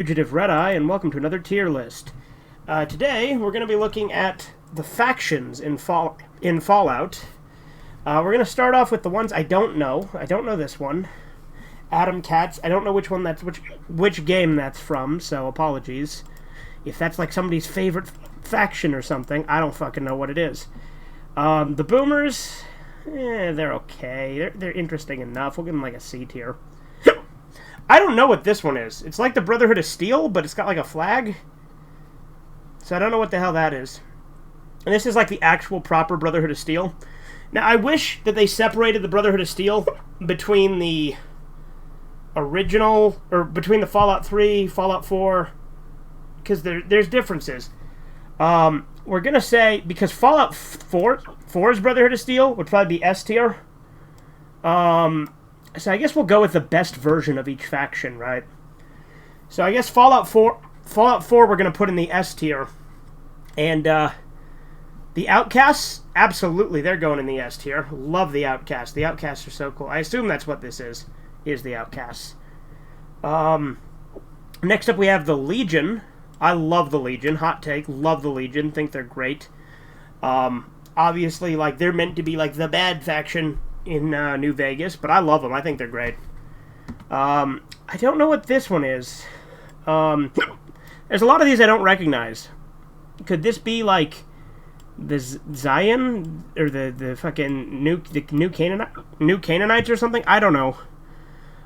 Fugitive Red-Eye, and welcome to another tier list. Today, we're going to be looking at the factions in Fallout. We're going to start off with the ones I don't know. I don't know this one. Adam Katz. I don't know which one that's which game that's from, so apologies. If that's like somebody's favorite faction or something, I don't fucking know what it is. The Boomers, they're okay. They're interesting enough. We'll give them like a C tier. I don't know what this one is. It's like the Brotherhood of Steel, but it's got like a flag. So I don't know what the hell that is. And this is like the actual proper Brotherhood of Steel. Now, I wish that they separated the Brotherhood of Steel between the original, or between the Fallout 3, Fallout 4, because there's differences. We're going to say, because Fallout 4's Brotherhood of Steel would probably be S tier. So I guess we'll go with the best version of each faction, right? So I guess Fallout 4 we're going to put in the S tier. And the Outcasts, absolutely, they're going in the S tier. Love the Outcasts. The Outcasts are so cool. I assume that's what this is the Outcasts. Next up we have the Legion. I love the Legion. Hot take. Love the Legion. Think they're great. Obviously, like, they're meant to be like the bad faction in New Vegas, but I love them. I think they're great. I don't know what this one is. There's a lot of these I don't recognize. Could this be like the Zion or the fucking new Canaanites or something? I don't know.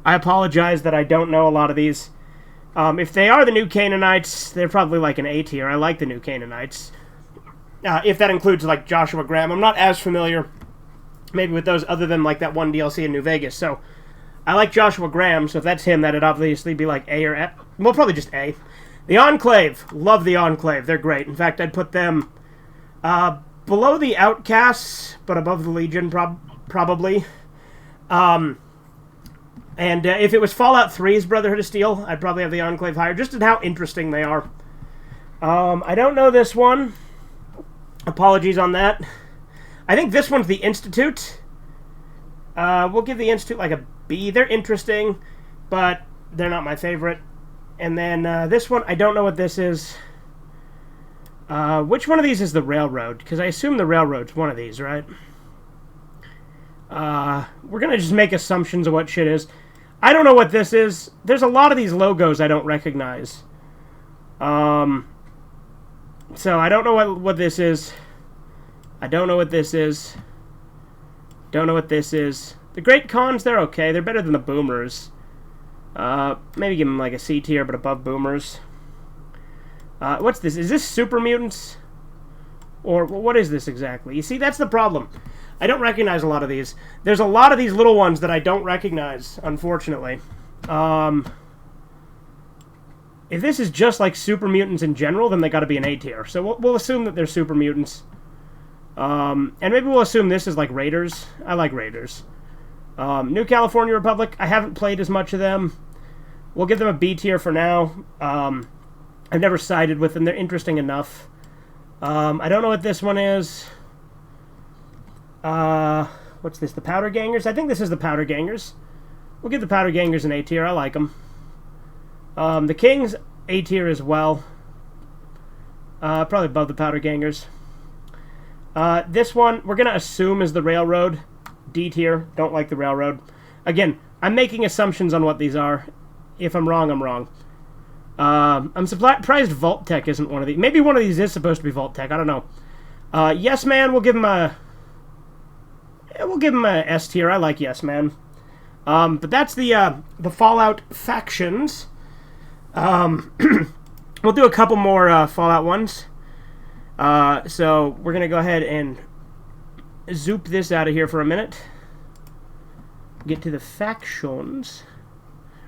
I apologize that I don't know a lot of these. If they are the new Canaanites, they're probably like an A tier. I like the new Canaanites. If that includes like Joshua Graham, I'm not as familiar maybe with those other than like that one DLC in New Vegas. So I like Joshua Graham, so if that's him, that'd obviously be like A or F. Well, probably just A. The Enclave. Love the Enclave. They're great. In fact, I'd put them below the Outcasts, but above the Legion probably. And if it was Fallout 3's Brotherhood of Steel, I'd probably have the Enclave higher, just in how interesting they are. I don't know this one. Apologies on that. I think this one's the Institute. We'll give the Institute like a B. They're interesting, but they're not my favorite. And then this one, I don't know what this is. Which one of these is the Railroad? Because I assume the Railroad's one of these, right? We're going to just make assumptions of what shit is. I don't know what this is. There's a lot of these logos I don't recognize. So I don't know what this is. I don't know what this is. Don't know what this is. The Great Khans, they're okay. They're better than the Boomers. Maybe give them like a C tier, but above Boomers. What's this? Is this Super Mutants? Or what is this exactly? You see, that's the problem. I don't recognize a lot of these. There's a lot of these little ones that I don't recognize, unfortunately. If this is just like Super Mutants in general, then they got to be an A tier. So we'll assume that they're Super Mutants. And maybe we'll assume this is like Raiders. I like Raiders. New California Republic, I haven't played as much of them. We'll give them a B tier for now. I've never sided with them. They're interesting enough. I don't know what this one is. What's this? The Powder Gangers? I think this is the Powder Gangers. We'll give the Powder Gangers an A tier. I like them. The Kings, A tier as well. Probably above the Powder Gangers. This one, we're going to assume is the Railroad. D tier. Don't like the Railroad. Again, I'm making assumptions on what these are. If I'm wrong, I'm wrong. I'm surprised Vault-Tec isn't one of these. Maybe one of these is supposed to be Vault-Tec. I don't know. Yes Man, we'll give him a S tier. I like Yes Man. But that's the Fallout factions. We'll do a couple more Fallout ones. So we're gonna go ahead and zoop this out of here for a minute. Get to the factions,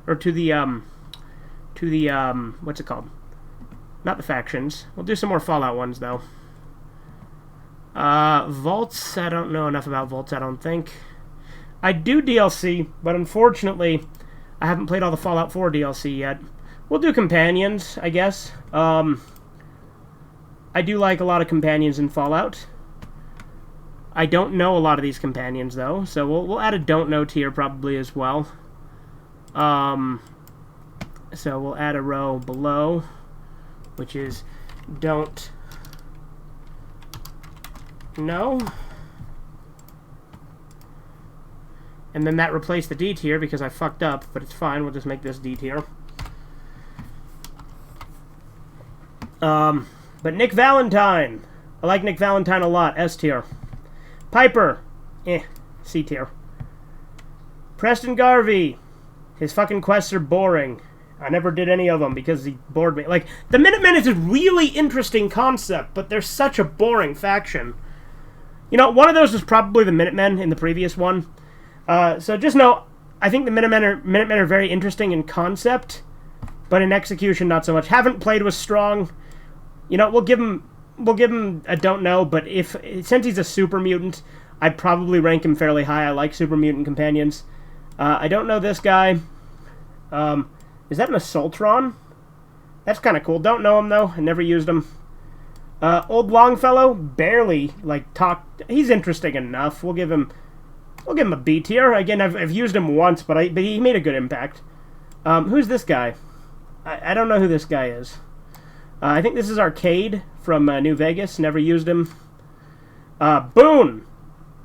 or to the what's it called? Not the factions. We'll do some more Fallout ones though. Vaults. I don't know enough about Vaults. I don't think. I do DLC, but unfortunately, I haven't played all the Fallout 4 DLC yet. We'll do companions, I guess. I do like a lot of companions in Fallout. I don't know a lot of these companions, though, so we'll add a don't know tier probably as well. So we'll add a row below, which is don't know. And then that replaced the D tier because I fucked up, but it's fine. We'll just make this D tier. But Nick Valentine. I like Nick Valentine a lot. S tier. Piper. C tier. Preston Garvey. His fucking quests are boring. I never did any of them because he bored me. Like, the Minutemen is a really interesting concept, but they're such a boring faction. You know, one of those was probably the Minutemen in the previous one. So just know, I think the Minutemen are very interesting in concept, but in execution, not so much. Haven't played with Strong. You know, we'll give him a don't know, but since he's a super mutant, I'd probably rank him fairly high. I like super mutant companions. I don't know this guy. Is that an Assaultron? That's kind of cool. Don't know him, though. I never used him. Old Longfellow, barely, he's interesting enough. We'll give him a B tier. Again, I've used him once, but he made a good impact. Who's this guy? I don't know who this guy is. I think this is Arcade from New Vegas. Never used him. Boone!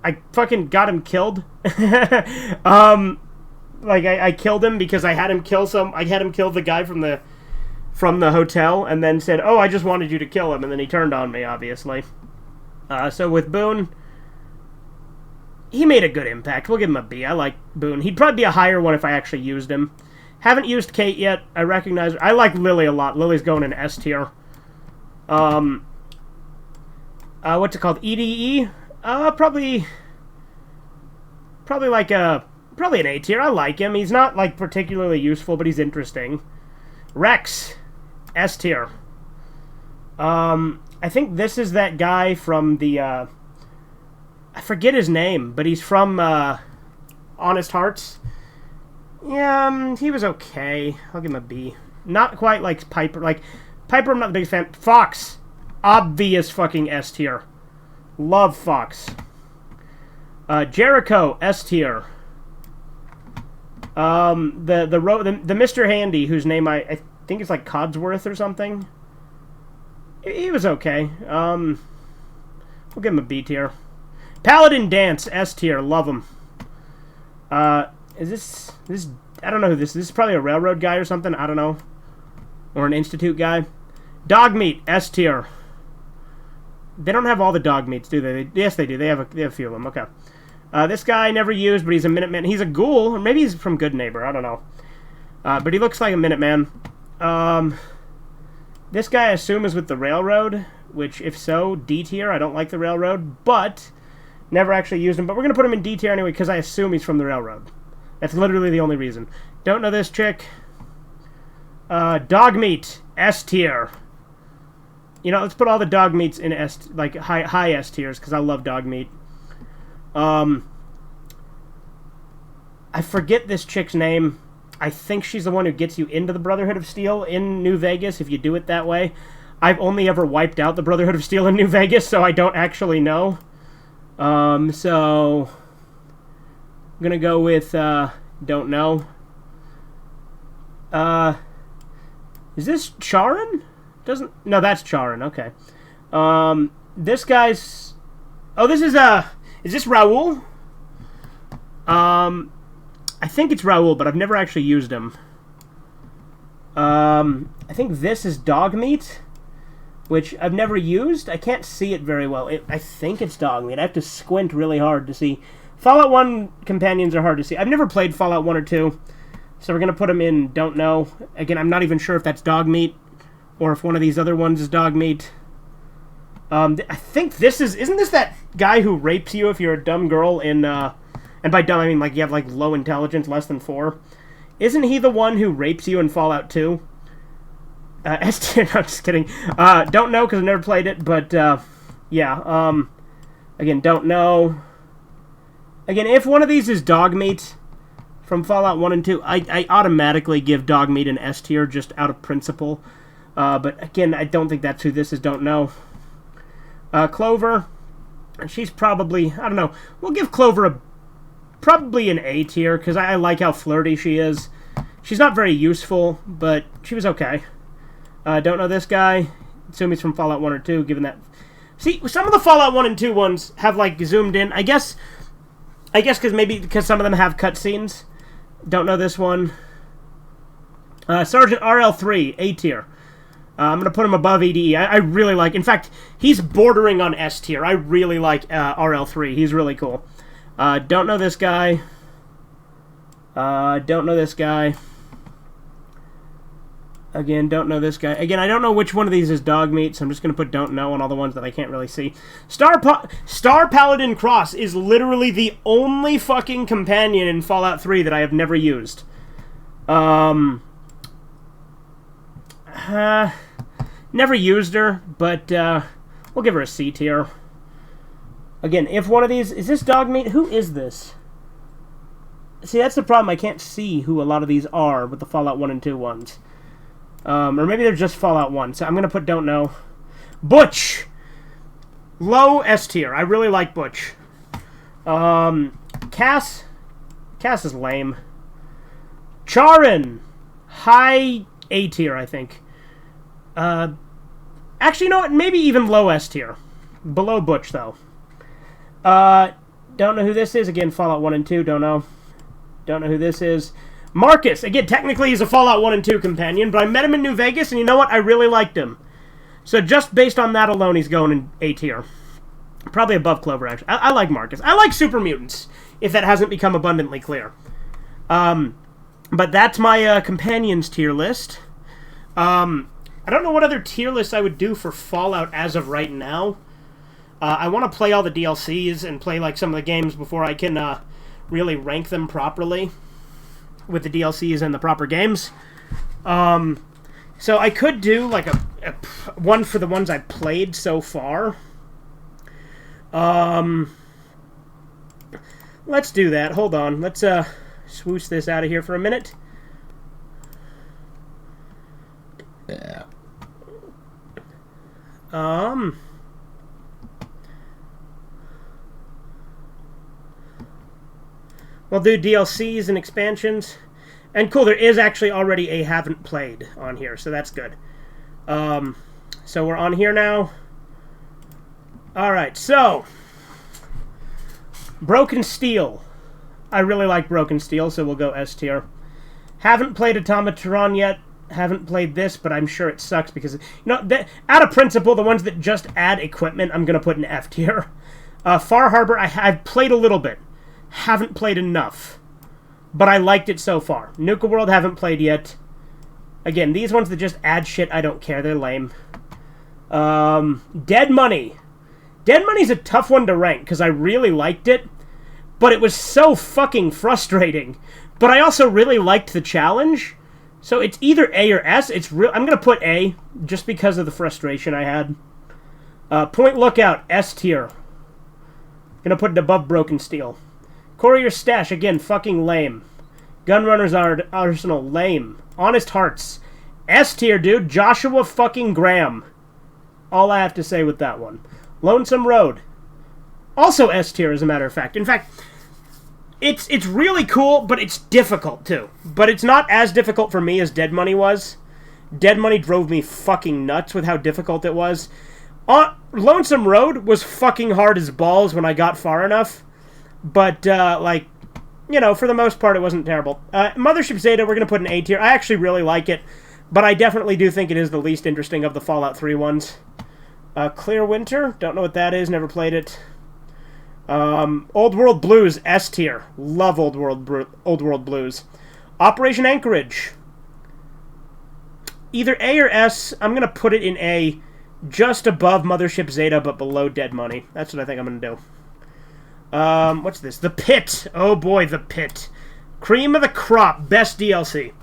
I fucking got him killed. I killed him because I had him kill the guy from the hotel, and then said, "Oh, I just wanted you to kill him," and then he turned on me, obviously. So with Boone, he made a good impact. We'll give him a B. I like Boone. He'd probably be a higher one if I actually used him. Haven't used Kate yet. I recognize her. I like Lily a lot. Lily's going in S tier. What's it called? EDE? Probably an A tier. I like him. He's not, particularly useful, but he's interesting. Rex. S tier. I think this is that guy from the, I forget his name, but he's from, Honest Hearts. Yeah, he was okay. I'll give him a B. Not quite like Piper. Piper, I'm not the biggest fan. Fox. Obvious fucking S tier. Love Fox. Jericho, S tier. The Mr. Handy, whose name I think it's Codsworth or something. He was okay. We'll give him a B tier. Paladin Dance, S tier. Love him. Is this? I don't know who this is. This is probably a railroad guy or something. I don't know. Or an Institute guy. Dogmeat, S tier. They don't have all the Dogmeats, do they? Yes, they do. They have a few of them. Okay. This guy I never used, but he's a Minuteman. He's a ghoul, or maybe he's from Good Neighbor. I don't know. But he looks like a Minuteman. This guy I assume is with the Railroad, which, if so, D tier. I don't like the Railroad, but never actually used him. But we're going to put him in D tier anyway, because I assume he's from the Railroad. That's literally the only reason. Don't know this chick. Dogmeat, S tier. You know, let's put all the Dogmeats in S, high S tiers, because I love Dogmeat. I forget this chick's name. I think she's the one who gets you into the Brotherhood of Steel in New Vegas, if you do it that way. I've only ever wiped out the Brotherhood of Steel in New Vegas, so I don't actually know. So I'm gonna go with, don't know. Is this Charon? No, that's Charon, okay. This guy's... Oh, this is this Raoul? I think it's Raoul, but I've never actually used him. I think this is Dogmeat, which I've never used. I can't see it very well. I think it's Dogmeat. I have to squint really hard to see. Fallout 1 companions are hard to see. I've never played Fallout 1 or 2, so we're going to put them in Don't Know. Again, I'm not even sure if that's Dogmeat, or if one of these other ones is Dogmeat. I think this is... Isn't this that guy who rapes you if you're a dumb girl in... And by dumb, I mean, you have, low intelligence, less than 4. Isn't he the one who rapes you in Fallout 2? S tier, no, just kidding. Don't know, because I've never played it, but, yeah. Again, don't know. Again, if one of these is Dogmeat from Fallout 1 and 2, I automatically give Dogmeat an S tier, just out of principle. But, again, I don't think that's who this is, don't know. Clover, she's probably, I don't know, we'll give Clover probably an A tier, because I like how flirty she is. She's not very useful, but she was okay. Don't know this guy. Assume he's from Fallout 1 or 2, given that... See, some of the Fallout 1 and 2 ones have, like, zoomed in. I guess because some of them have cutscenes. Don't know this one. Sergeant RL3, A tier. I'm going to put him above EDE. I really like... In fact, he's bordering on S tier. I really like RL3. He's really cool. Don't know this guy. Don't know this guy. Again, don't know this guy. Again, I don't know which one of these is dog meat, so I'm just going to put don't know on all the ones that I can't really see. Star Paladin Cross is literally the only fucking companion in Fallout 3 that I have never used. Never used her, but we'll give her a C tier. Again, if one of these... Is this dog meat? Who is this? See, that's the problem. I can't see who a lot of these are with the Fallout 1 and 2 ones. Or maybe they're just Fallout 1. So I'm going to put don't know. Butch! Low S tier. I really like Butch. Cass? Cass is lame. Charin! High A tier, I think. Actually, you know what? Maybe even low S tier. Below Butch, though. Don't know who this is. Again, Fallout 1 and 2. Don't know. Don't know who this is. Marcus. Again, technically he's a Fallout 1 and 2 companion, but I met him in New Vegas, and you know what? I really liked him. So just based on that alone, he's going in A tier. Probably above Clover, actually. I like Marcus. I like Super Mutants, if that hasn't become abundantly clear. But that's my companions tier list. I don't know what other tier lists I would do for Fallout as of right now. I want to play all the DLCs and play like some of the games before I can really rank them properly with the DLCs and the proper games. So I could do like a one for the ones I've played so far. Let's do that. Hold on. Let's swoosh this out of here for a minute. Yeah. We'll do DLCs and expansions. And cool, there is actually already a haven't played on here, so that's good. So we're on here now. Alright, so Broken Steel. I really like Broken Steel, so we'll go S tier. Haven't played Automatron yet. Haven't played this, but I'm sure it sucks because, you know, out of principle, the ones that just add equipment, I'm going to put in F tier. Far Harbor, I've played a little bit. Haven't played enough. But I liked it so far. Nuka World, haven't played yet. Again, these ones that just add shit, I don't care. They're lame. Dead Money. Dead Money's a tough one to rank, because I really liked it. But it was so fucking frustrating. But I also really liked the challenge. So it's either A or S. I'm going to put A, just because of the frustration I had. Point Lookout, S tier. Going to put it above Broken Steel. Courier Stash, again, fucking lame. Gunrunner's Arsenal, lame. Honest Hearts, S tier, dude. Joshua fucking Graham. All I have to say with that one. Lonesome Road, also S tier, as a matter of fact. In fact, it's really cool, but it's difficult, too. But it's not as difficult for me as Dead Money was. Dead Money drove me fucking nuts with how difficult it was. Lonesome Road was fucking hard as balls when I got far enough. But, like, you know, for the most part, it wasn't terrible. Mothership Zeta, we're going to put an A tier. I actually really like it, but I definitely do think it is the least interesting of the Fallout 3 ones. Clear Winter, don't know what that is, never played it. Old World Blues, S tier. Love Old World Blues. Operation Anchorage. Either A or S. I'm going to put it in A, just above Mothership Zeta, but below Dead Money. That's what I think I'm going to do. What's this? The Pit. Oh boy, The Pit. Cream of the crop. Best DLC.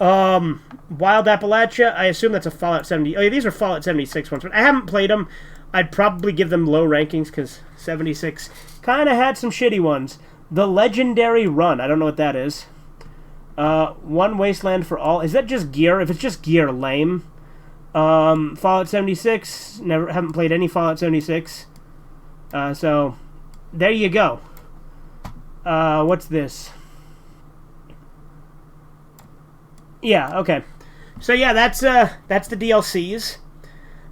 Wild Appalachia. I assume that's a Fallout 70. Oh yeah, these are Fallout 76 ones, but I haven't played them. I'd probably give them low rankings because 76 kind of had some shitty ones. The Legendary Run. I don't know what that is. One Wasteland for All. Is that just gear? If it's just gear, lame. Fallout 76. Haven't played any Fallout 76. So there you go. What's this? Yeah, okay. So yeah, that's the DLCs.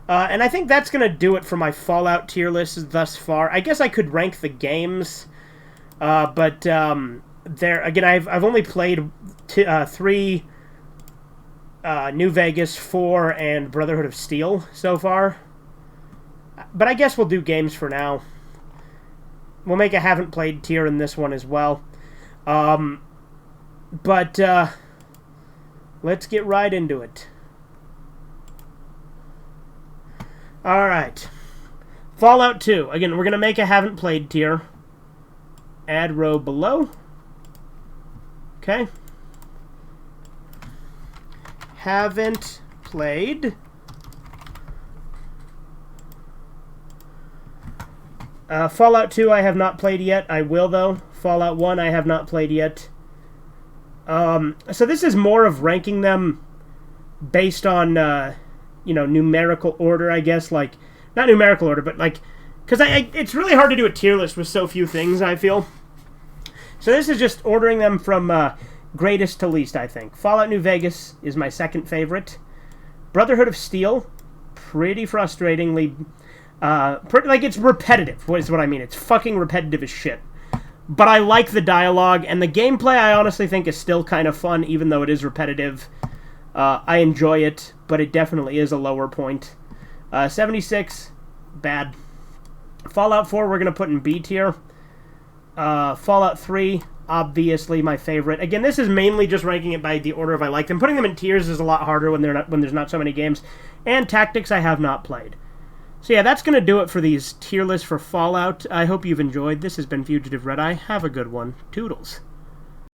And I think that's gonna do it for my Fallout tier list thus far. I guess I could rank the games, but there again, I've only played 3 New Vegas, 4, and Brotherhood of Steel so far. But I guess we'll do games for now. We'll make a haven't played tier in this one as well. But let's get right into it. Alright. Fallout 2. Again, we're going to make a haven't played tier. Add row below. Okay. Haven't played. Fallout 2 I have not played yet. I will, though. Fallout 1 I have not played yet. So this is more of ranking them based on, numerical order, I guess. Like, not numerical order, but like, because it's really hard to do a tier list with so few things, I feel. So this is just ordering them from greatest to least, I think. Fallout New Vegas is my second favorite. Brotherhood of Steel, pretty frustratingly, it's repetitive, is what I mean. It's fucking repetitive as shit. But I like the dialogue, and the gameplay I honestly think is still kind of fun, even though it is repetitive. I enjoy it, but it definitely is a lower point. 76, bad. Fallout 4 we're going to put in B tier. Fallout 3, obviously my favorite. Again, this is mainly just ranking it by the order of I like them. Putting them in tiers is a lot harder when there's not so many games. And Tactics I have not played. So yeah, that's going to do it for these tier lists for Fallout. I hope you've enjoyed. This has been Fugitive Red Eye. Have a good one. Toodles.